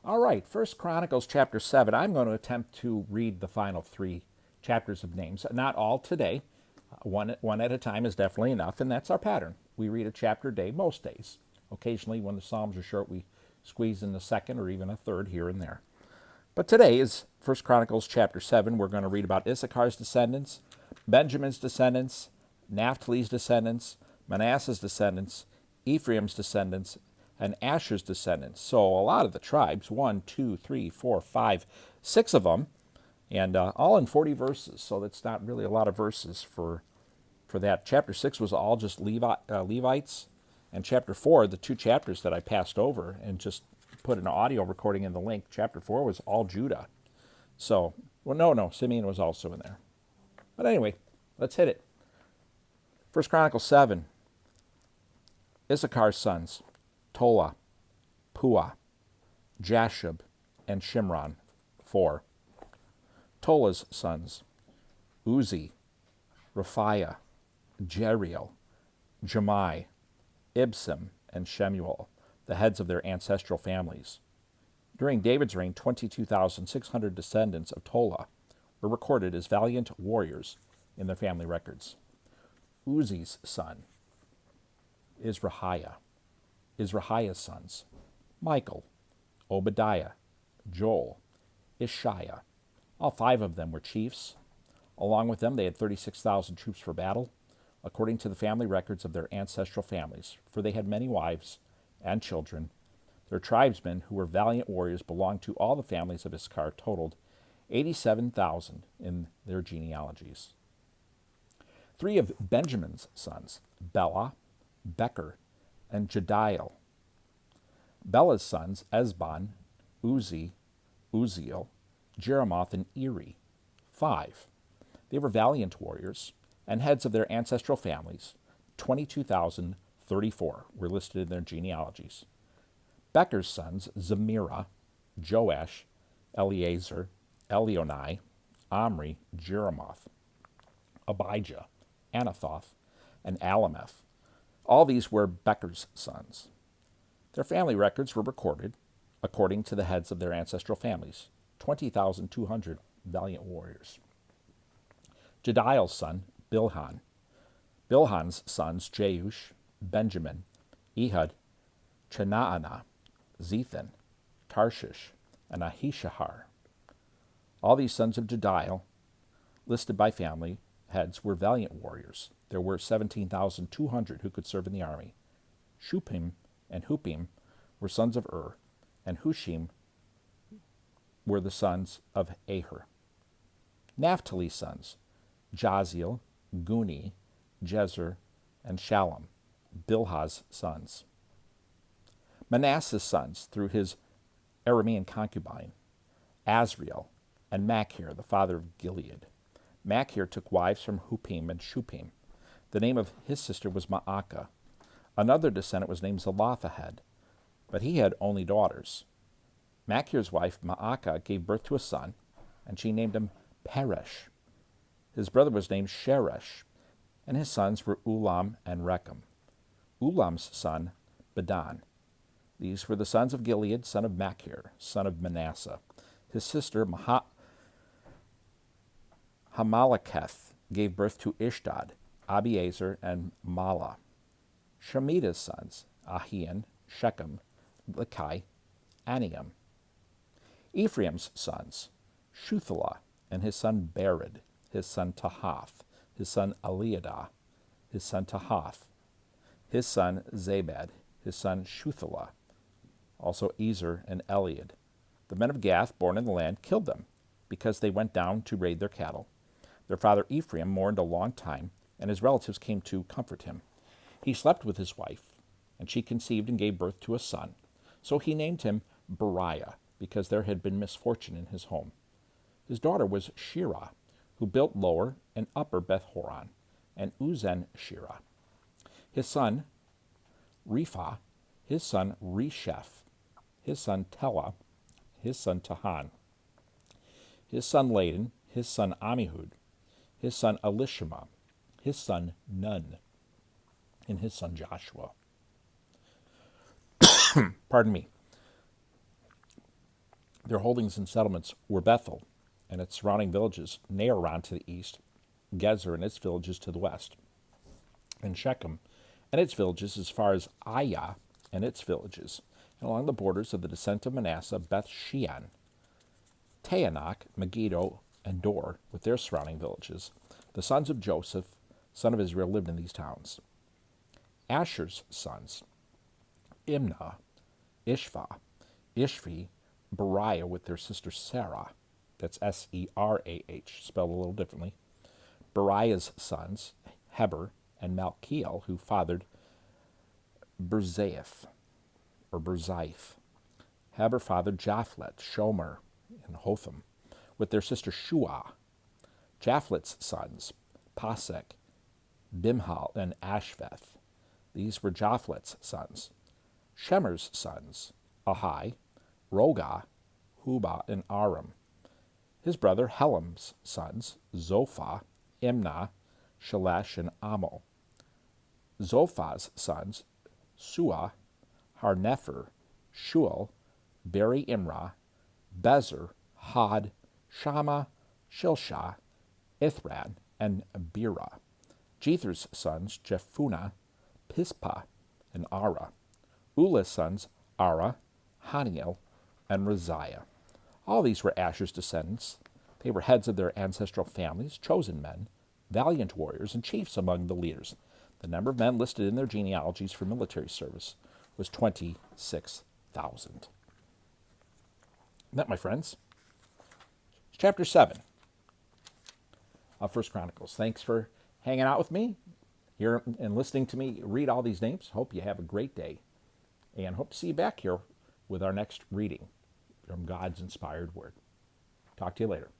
All right, First Chronicles chapter 7. I'm going to attempt to read the final three chapters of names. Not all today. One at a time is definitely enough, and that's our pattern. We read a chapter a day most days. Occasionally, when the Psalms are short, we squeeze in the second or even a third here and there. But today is First Chronicles chapter 7. We're going to read about Issachar's descendants, Benjamin's descendants, Naphtali's descendants, Manasseh's descendants, Ephraim's descendants, and Asher's descendants. So a lot of the tribes, 1, 2, 3, 4, 5, 6 of them, and all in 40 verses. So that's not really a lot of verses for that. Chapter 6 was all just Levites, and chapter 4, the two chapters that I passed over and just put an audio recording in the link, chapter 4 was all Judah. So, well, no, Simeon was also in there. But anyway, let's hit it. First Chronicles 7, Issachar's sons, Tola, Puah, Jashub, and Shimron, 4. Tola's sons, Uzi, Raphiah, Jeriel, Jemai, Ibsam, and Shemuel, the heads of their ancestral families. During David's reign, 22,600 descendants of Tola were recorded as valiant warriors in their family records. Uzi's son, Izrahiah. Izrahiah's sons, Michael, Obadiah, Joel, Ishiah. All 5 of them were chiefs. Along with them, they had 36,000 troops for battle, according to the family records of their ancestral families, for they had many wives and children. Their tribesmen, who were valiant warriors, belonged to all the families of Issachar, totaled 87,000 in their genealogies. 3 of Benjamin's sons, Bela, Becher, and Jediel. Bela's sons, Esbon, Uzi, Uziel, Jeremoth, and Eri, 5. They were valiant warriors and heads of their ancestral families. 22,034 were listed in their genealogies. Becher's sons, Zemirah, Joash, Eleazar, Elionai, Omri, Jeremoth, Abijah, Anathoth, and Alameth. All these were Becher's sons. Their family records were recorded according to the heads of their ancestral families, 20,200 valiant warriors. Jediel's son, Bilhan. Bilhan's sons, Jeush, Benjamin, Ehud, Chenaanah, Zethan, Tarshish, and Ahishahar. All these sons of Jediel, listed by family heads, were valiant warriors. There were 17,200 who could serve in the army. Shupim and Hupim were sons of Ur, and Hushim were the sons of Aher. Naphtali's sons, Jaziel, Guni, Jezer, and Shalom, Bilhah's sons. Manasseh's sons, through his Aramean concubine, Azriel, and Machir, the father of Gilead. Machir took wives from Hupim and Shupim. The name of his sister was Ma'akah. Another descendant was named Zelophehad, but he had only daughters. Machir's wife, Ma'akah, gave birth to a son, and she named him Peresh. His brother was named Sheresh, and his sons were Ulam and Rechem. Ulam's son, Bedan. These were the sons of Gilead, son of Machir, son of Manasseh. His sister, Hamaleketh, gave birth to Ishdad, Abiezer, and Mala. Shemitah's sons, Ahian, Shechem, Lekai, Aniam. Ephraim's sons, Shuthelah, and his son Bered, his son Tahath, his son Eliadah, his son Tahath, his son Zabad, his son Shuthelah, also Ezer and Eliad. The men of Gath, born in the land, killed them, because they went down to raid their cattle. Their father Ephraim mourned a long time, and his relatives came to comfort him. He slept with his wife, and she conceived and gave birth to a son. So he named him Beriah, because there had been misfortune in his home. His daughter was Shirah, who built Lower and Upper Beth-horon, and Uzen-Shirah. His son Rephah, his son Resheph, his son Telah, his son Tahan, his son Ladan, his son Amihud, his son Elishama, his son Nun, and his son Joshua. Pardon me. Their holdings and settlements were Bethel and its surrounding villages, Naaran to the east, Gezer and its villages to the west, and Shechem and its villages as far as Ayah and its villages, and along the borders of the descent of Manasseh, Beth Shean, Taanach, Megiddo, and Dor, with their surrounding villages. The sons of Joseph, son of Israel, lived in these towns. Asher's sons, Imnah, Ishva, Ishvi, Beriah with their sister Sarah. That's Serah, spelled a little differently. Beriah's sons, Heber and Malkiel, who fathered Berzaiph, or Berzaiph. Heber fathered Japhlet, Shomer, and Hotham, with their sister Shua. Japhlet's sons, Pasek, Bimhal, and Ashveth. These were Japhlet's sons. Shemer's sons, Ahai, Roga, Hubah, and Aram. His brother Helam's sons, Zophah, Imnah, Shalesh, and Amo. Zophah's sons, Suah, Harnepher, Shual, Beri Imrah, Bezer, Had, Shammah, Shilshah, Ithran, and Bera. Jether's sons, Jephunneh, Pispa, and Ara. Ulah's sons, Ara, Haniel, and Raziah. All these were Asher's descendants. They were heads of their ancestral families, chosen men, valiant warriors, and chiefs among the leaders. The number of men listed in their genealogies for military service was 26,000. That, my friends, is chapter 7 of 1 Chronicles. Thanks for hanging out with me here and listening to me read all these names. Hope you have a great day, and hope to see you back here with our next reading from God's inspired word. Talk to you later.